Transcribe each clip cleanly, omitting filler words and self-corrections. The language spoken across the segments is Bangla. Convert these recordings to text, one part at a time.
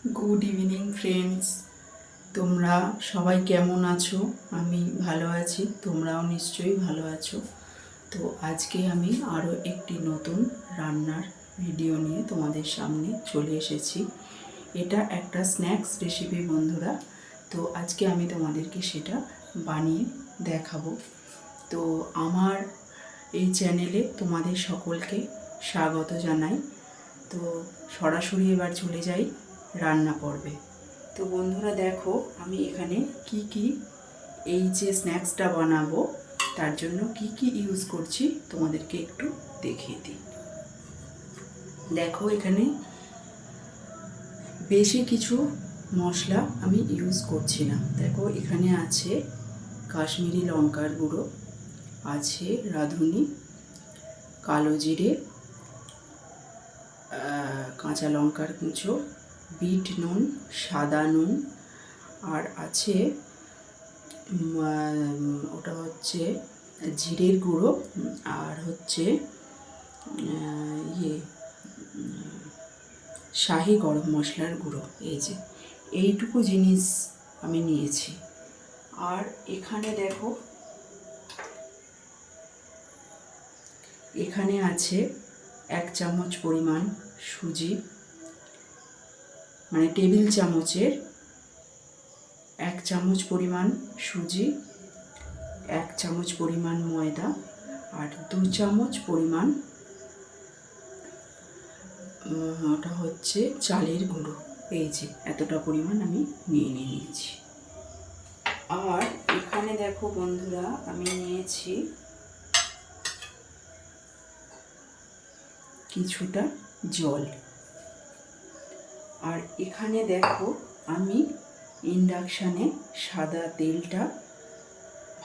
গুড ইভিনিং ফ্রেন্ডস, তোমরা সবাই কেমন আছো? আমি ভালো আছি, তোমরাও নিশ্চয়ই ভালো আছো। তো আজকে আমি আরও একটি নতুন রান্নার ভিডিও নিয়ে তোমাদের সামনে চলে এসেছি। এটা একটা স্ন্যাক্স রেসিপি বন্ধুরা। তো আজকে আমি তোমাদেরকে সেটা বানিয়ে দেখাবো। তো আমার এই চ্যানেলে তোমাদের সকলকে স্বাগত জানাই। তো সরাসরি এবার চলে যাই রান্না পর্বে। তো বন্ধুরা দেখো, আমি এখানে কি এই যে স্ন্যাক্সটা বানাবো তার জন্য কি ইউজ করছি তোমাদেরকে একটু দেখিয়ে দিই। দেখো, এখানে বেশি কিছু মশলা আমি ইউজ করছি না। দেখো, এখানে আছে কাশ্মীরি লঙ্কার গুঁড়ো, আছে রাঁধুনি, কালো জিরে, কাঁচা লঙ্কার কুঁচো, বিট নুন, সাদা নুন, আর আছে ওটা হচ্ছে জিরের গুঁড়ো, আর হচ্ছে শাহি গরম মশলার গুঁড়ো। এই যে এইটুকু জিনিস আমি নিয়েছি। আর এখানে দেখো, এখানে আছে 1 চামচ পরিমাণ সুজি, মানে টেবিল চামচের 1 চামচ পরিমাণ সুজি, 1 চামচ পরিমাণ ময়দা, আর 2 চামচ পরিমাণ ওটা হচ্ছে চালের গুঁড়ো। এই যে এতটা পরিমাণ আমি নিয়ে নিয়েছি। আর এখানে দেখো বন্ধুরা, আমি নিয়েছি কিছুটা জল। আর এখানে দেখো, আমি ইন্ডাকশানে সাদা তেলটা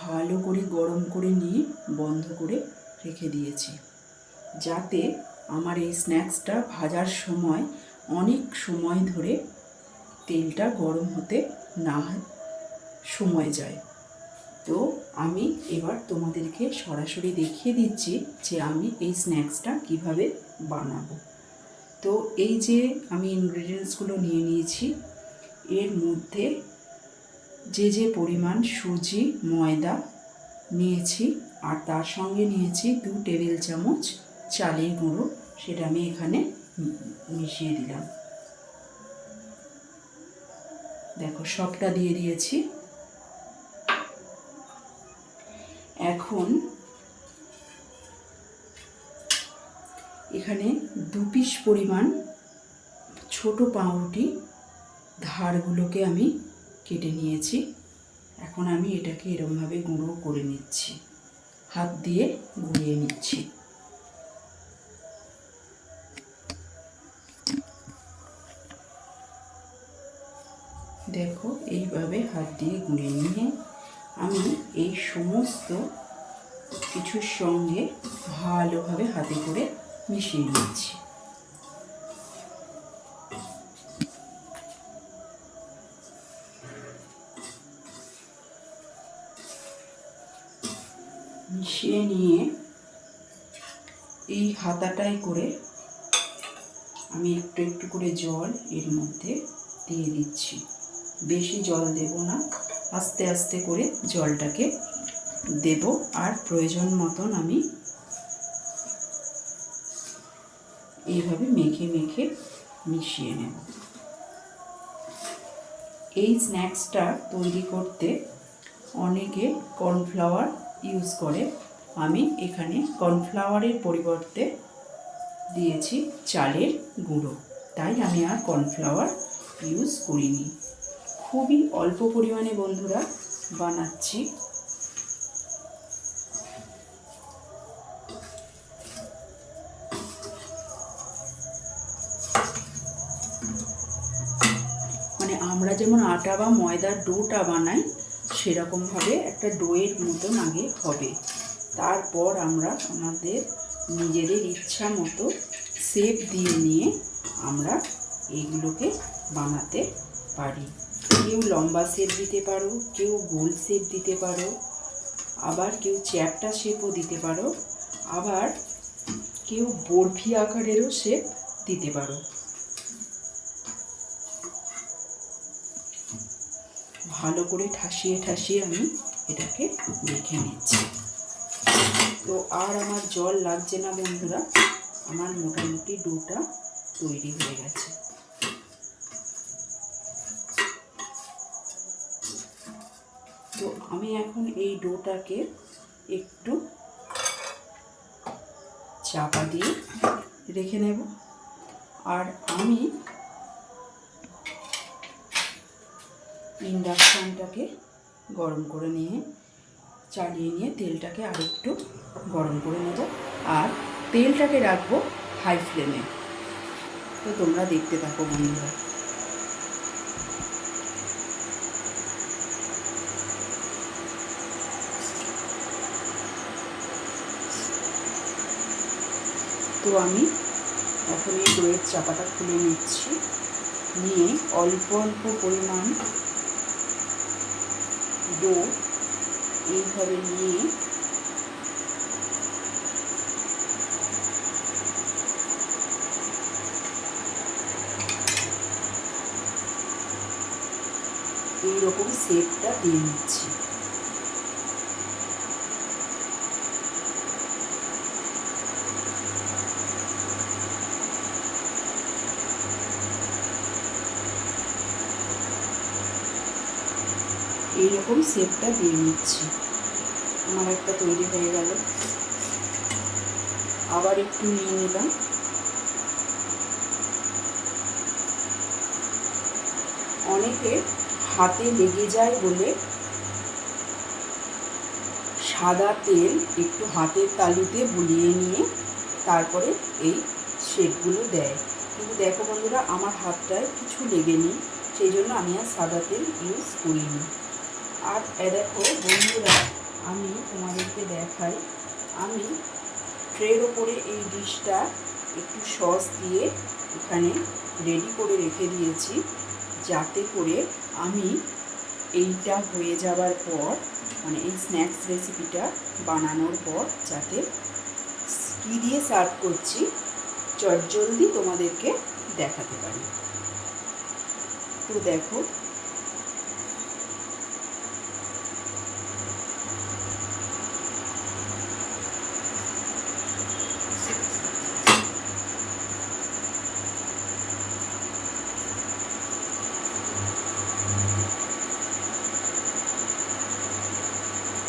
ভালো করে গরম করে নিয়ে বন্ধ করে রেখে দিয়েছি, যাতে আমার এই স্ন্যাক্সটা ভাজার সময় অনেক সময় ধরে তেলটা গরম হতে না সময় যায়। তো আমি এবার তোমাদেরকে সরাসরি দেখিয়ে দিচ্ছি যে আমি এই স্ন্যাক্সটা কিভাবে বানাবো। তো এই যে আমি ইনগ্রেডিয়েন্টসগুলো নিয়ে নিয়েছি, এর মধ্যে যে পরিমাণ সুজি ময়দা নিয়েছি, আর তার সঙ্গে নিয়েছি 2 টেবিল চামচ চালের গুঁড়ো, সেটা আমি এখানে মিশিয়ে দিলাম। দেখো, সবটা দিয়ে দিয়েছি। এখন এখানে 2 পিস পরিমাণ ছোট পাউরুটি ধারগুলোকে আমি কেটে নিয়েছি। এখন আমি এটাকে এরকমভাবে গুঁড়ো করে নিচ্ছি, হাত দিয়ে গুঁড়িয়ে নিচ্ছি। দেখো, এইভাবে হাত দিয়ে গুঁড়িয়ে নিয়ে আমি এই সমস্ত কিছুর সঙ্গে ভালোভাবে হাতে করে মিশিয়ে নিচ্ছি। মিশিয়ে নিয়ে এই হাতাটায় করে আমি একটু একটু করে জল এর মধ্যে দিয়ে দিচ্ছি। বেশি জল দেব না, আস্তে আস্তে করে জলটাকে দেব। আর প্রয়োজন মতন আমি এইভাবে মেখে মেখে মিশিয়ে নেব। এই স্ন্যাক্সটা তৈরি করতে অনেকে কর্নফ্লাওয়ার ইউজ করে। আমি এখানে কর্নফ্লাওয়ারের পরিবর্তে দিয়েছি চালের গুঁড়ো, তাই আমি আর কর্নফ্লাওয়ার ইউজ করিনি। খুবই অল্প পরিমাণে বন্ধুরা বানাচ্ছি। মানে আমরা যেমন আটা বা ময়দার ডোটা বানাই, সেরকমভাবে একটা ডোয়ের মতন আগে হবে। তারপর আমরা আমাদের নিজেদের ইচ্ছা মতো শেপ দিয়ে নিয়ে আমরা এইগুলোকে বানাতে পারি। কেউ লম্বা শেপ দিতে পারো, কেউ গোল শেপ দিতে পারো, আবার কেউ চ্যাপ্টা শেপও দিতে পারো, আবার কেউ বরফি আকারেরও শেপ দিতে পারো। ভালো করে ঠাসিয়ে ঠাসিয়ে আমি এটাকে মেখে নিচ্ছি। তো আর আমার জল লাগছে না বন্ধুরা, আমার মোটামুটি ডোটা তৈরি হয়ে গেছে। তো আমি এখন এই ডোটাকে একটু চাপা দিয়ে রেখে নেব। আর আমি ইন্ডাকশানটাকে গরম করে নিয়ে চালিয়ে নিয়ে তেলটাকে আরেকটু গরম করে নেব। আর তেলটাকে রাখবো হাই ফ্লেমে। তো তোমরা দেখতে থাকো বন্ধুরা। তো আমি এখন এই দইয়ের চাপাটা খুলে নিচ্ছি, নিয়ে অল্প অল্প পরিমাণ ডো এইভাবে নিয়ে এইরকম শেপটা দিয়ে নিচ্ছি। এইরকম শেপটা দিয়ে নিচ্ছি। আমার একটা তৈরি হয়ে গেল। আবার একটু নিয়ে নিলাম। অনেকে হাতে লেগে যায় বলে সাদা তেল একটু হাতের তালুতে বুলিয়ে নিয়ে তারপরে এই শেপগুলো দেয়, কিন্তু দেখো বন্ধুরা আমার হাতটায় কিছু লেগেনি, সেই জন্য আমি আর সাদা তেল ইউজ করিনি। আর দেখো বন্ধুরা, আমি তোমাদেরকে দেখাই, আমি ট্রের ওপরে এই ডিশটা একটু সস দিয়ে এখানে রেডি করে রেখে দিয়েছি, যাতে করে আমি এইটা হয়ে যাবার পর, মানে এই স্ন্যাক্স রেসিপিটা বানানোর পর, যাতে কী দিয়ে সার্ভ করছি চটজলদি তোমাদেরকে দেখাতে পারি। তো দেখো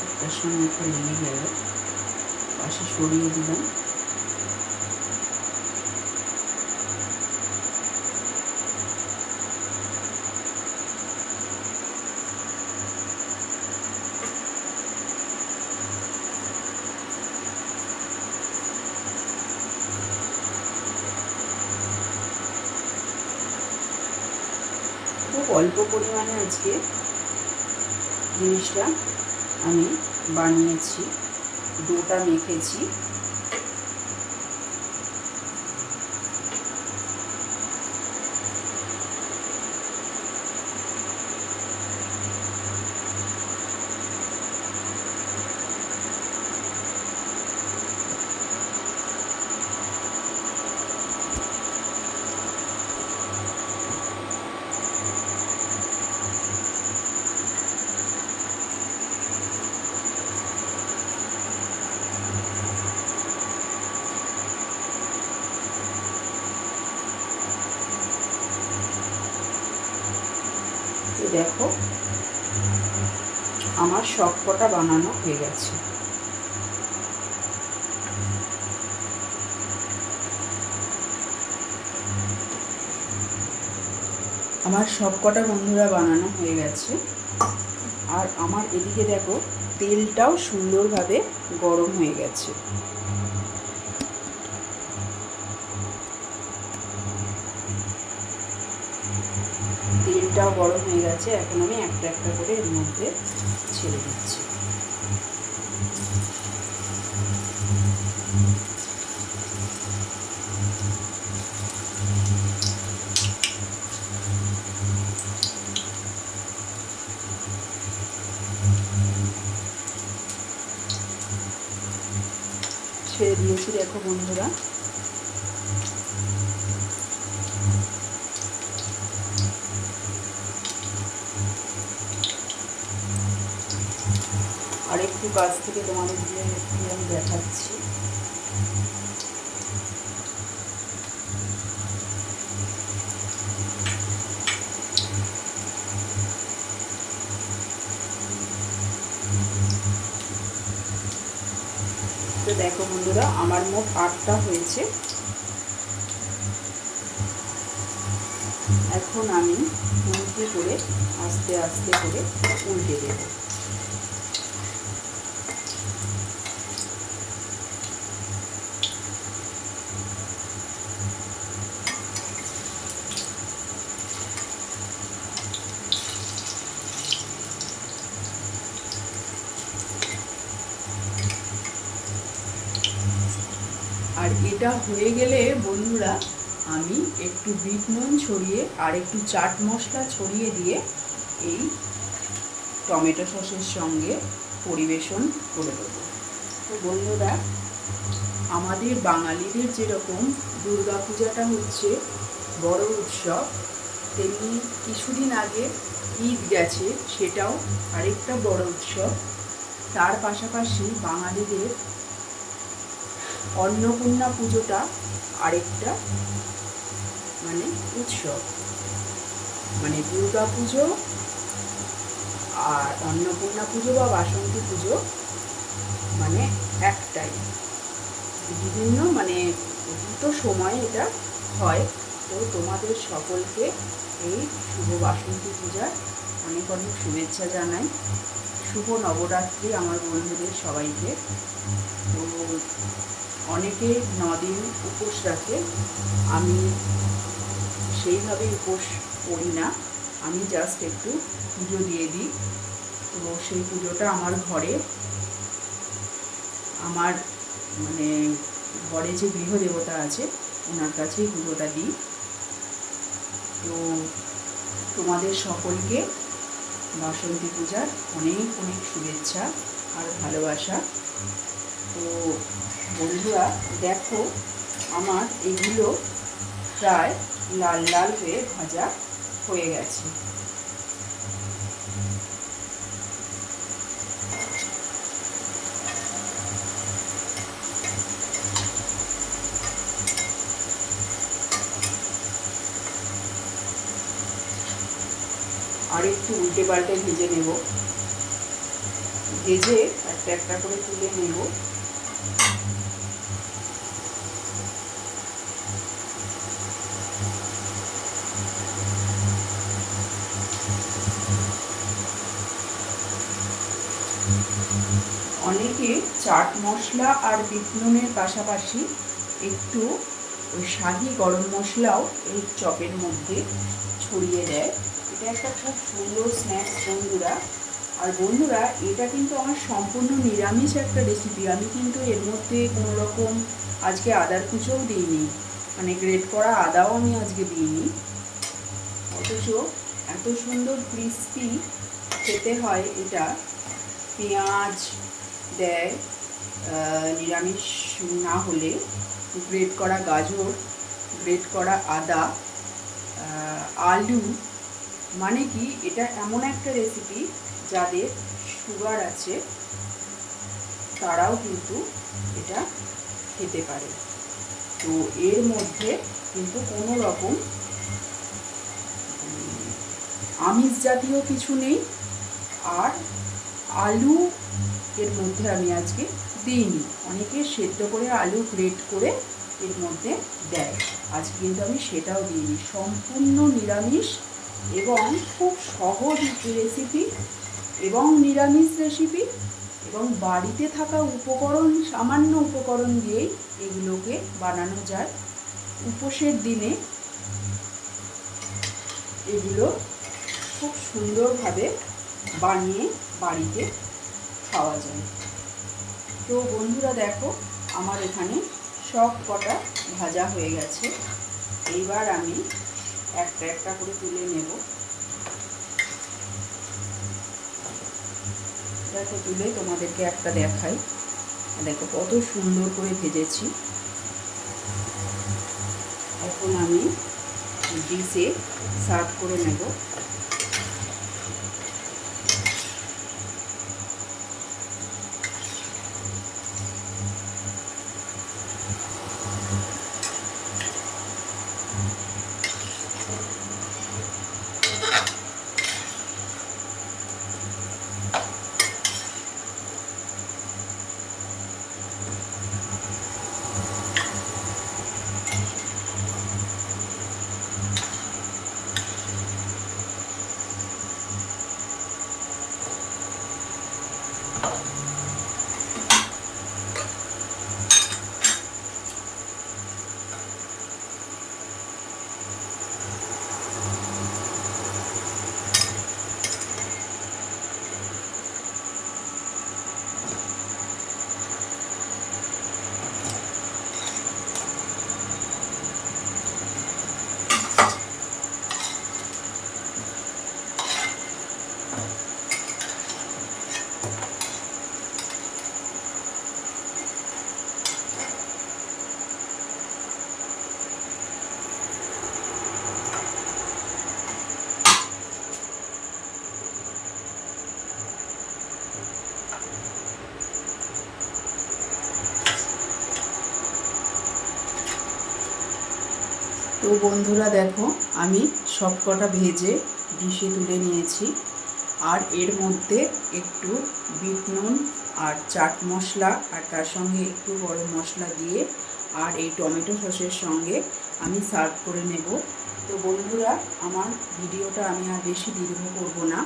একটার সঙ্গে একটা লেগে গেল, পাশে সরিয়ে দিলাম। খুব অল্প পরিমাণে আজকে জিনিসটা আমি বানিয়েছি, ডোটা মেখেছি। তো দেখো আমার সবকটা বানানো হয়ে গেছে। আমার সবকটা বন্ধুরা বানানো হয়ে গেছে। আর আমার এদিকে দেখো তেলটাও সুন্দরভাবে গরম হয়ে গেছে। তেলটাও গরম হয়ে গেছে। এখন আমি একটা একটা করে এর মধ্যে ছেড়ে দিচ্ছি। ছেড়ে দিয়েছি দেখো বন্ধুরা। একটু কাছ থেকে তোমাদের আমি দেখাচ্ছি। তো দেখো বন্ধুরা, আমার মোট 8টা হয়েছে। এখন আমি উল্টে করে আস্তে আস্তে করে উল্টে দেব। আর এটা হয়ে গেলে বন্ধুরা, আমি একটু বিট নুন ছড়িয়ে আর একটু চাট মশলা ছড়িয়ে দিয়ে এই টমেটো সসের সঙ্গে পরিবেশন করে দেবো। তো বন্ধুরা, আমাদের বাঙালিদের যেরকম দুর্গাপূজাটা হচ্ছে বড় উৎসব, তেমনি কিছুদিন আগে ঈদ গেছে, সেটাও আরেকটা বড় উৎসব। তার পাশাপাশি বাঙালিদের অন্নপূর্ণা পুজোটা আরেকটা মানে উৎসব। মানে দুর্গা পুজো আর অন্নপূর্ণা পুজো বা বাসন্তী পুজো মানে একটাই, বিভিন্ন মানে দুটো সময় এটা হয়। তো তোমাদের সকলকে এই শুভ বাসন্তী পূজার অনেক অনেক শুভেচ্ছা জানাই। শুভ নবরাত্রি আমার বন্ধুদের সবাইকে। তো অনেকে 9 দিন উপোস রাখে, আমি সেইভাবে উপোস করি না, আমি জাস্ট একটু পুজো দিয়ে দিই। তো সেই পুজোটা আমার ঘরে, আমার মানে ঘরে যে গৃহদেবতা আছে ওনার কাছেই পুজোটা দিই। তো তোমাদের সকলকে বাসন্তী পূজার অনেক অনেক শুভেচ্ছা আর ভালোবাসা। তো বন্ধুরা দেখো, আমার এগুলো প্রায় লাল লাল হয়ে ভাজা হয়ে গেছে। আর একটু উল্টে পাল্টে ভেজে নেব, ভেজে একটা একটা করে তুলে নেব। অনেকে চাট মশলা আর বিট নুনের পাশাপাশি একটু ওই শাহি গরম মশলাও এই চপের মধ্যে ছড়িয়ে দেয়। এটা একটা খুব সুন্দর স্ন্যাক্স বন্ধুরা। আর বন্ধুরা, এটা কিন্তু আমার সম্পূর্ণ নিরামিষ একটা রেসিপি। আমি কিন্তু এর মধ্যে কোনো রকম আজকে আদার কুচোও দিইনি, মানে গ্রেট করা আদাও আমি আজকে দিইনি। অথচ এত সুন্দর ক্রিস্পি খেতে হয় এটা। পেঁয়াজ দেয় নিরামিষ না হলে, গ্রেট করা গাজর, গ্রেট করা আদা, আলু, মানে কি এটা এমন একটা রেসিপি যাদের সুগার আছে তারাও কিন্তু এটা খেতে পারে। তো এর মধ্যে কিন্তু কোনো রকম আমিষ জাতীয় কিছু নেই। আর আলু এর মধ্যে আমি আজকে দিইনি, অনেকে সেদ্ধ করে আলু গ্রেট করে এর মধ্যে দেয়, আজকে কিন্তু আমি সেটাও দিইনি। সম্পূর্ণ নিরামিষ এবং খুব সহজ রেসিপি এবং নিরামিষ রেসিপি, এবং বাড়িতে থাকা উপকরণ, সামান্য উপকরণ দিয়েই এগুলোকে বানানো যায়। উপোসের দিনে এগুলো খুব সুন্দরভাবে বানিয়ে বাড়িতে খাওয়া যায়। তো বন্ধুরা দেখো, আমার এখানে সব কটা ভাজা হয়ে গেছে। এইবার আমি একটা একটা করে তুলে নেব। দেখো তুলে তোমাদেরকে একটা দেখাই, দেখো কত সুন্দর করে ভেজেছি। এখন আমি ডিশে সার্ভ করে নেব। তো বন্ধুরা দেখো, আমি সব কটা ভেজে ডিশে তুলে নিয়েছি। আর এর মধ্যে একটু বিট নুন আর চাট মশলা আর তার সঙ্গে একটু গরম মশলা দিয়ে আর এই টমেটো সসের সঙ্গে আমি সার্ভ করে নেব। তো বন্ধুরা, আমার ভিডিওটা আমি আর বেশি দীর্ঘ করব না।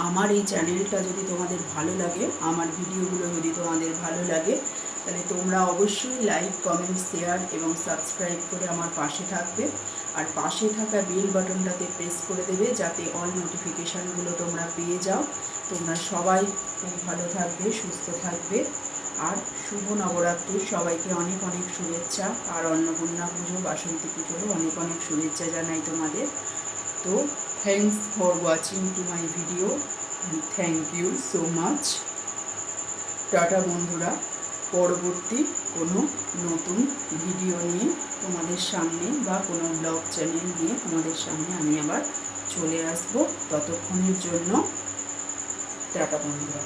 আমার এই চ্যানেলটা যদি তোমাদের ভালো লাগে, আমার ভিডিওগুলো যদি তোমাদের ভালো লাগে, তাহলে তোমরা অবশ্যই লাইক, কমেন্ট, শেয়ার এবং সাবস্ক্রাইব করে আমার পাশে থাকবে। আর পাশে থাকা বেল বাটনটাতে প্রেস করে দেবে, যাতে অল নোটিফিকেশানগুলো তোমরা পেয়ে যাও। তোমরা সবাই খুব ভালো থাকবে, সুস্থ থাকবে। আর শুভ নবরাত্রির সবাইকে অনেক অনেক শুভেচ্ছা। আর অন্নপূর্ণা পুজো, বাসন্তী পুজোরও অনেক অনেক শুভেচ্ছা জানাই তোমাদের। তো thanks for watching to my video. Thank you so much. Tata বন্ধুরা, পরবর্তী কোনো নতুন ভিডিও নিয়ে তোমাদের সামনে বা কোনো ব্লগ চ্যানেল নিয়ে তোমাদের সামনে আমি আবার চলে আসব। ততক্ষণের জন্য টাটা বন্ধুরা।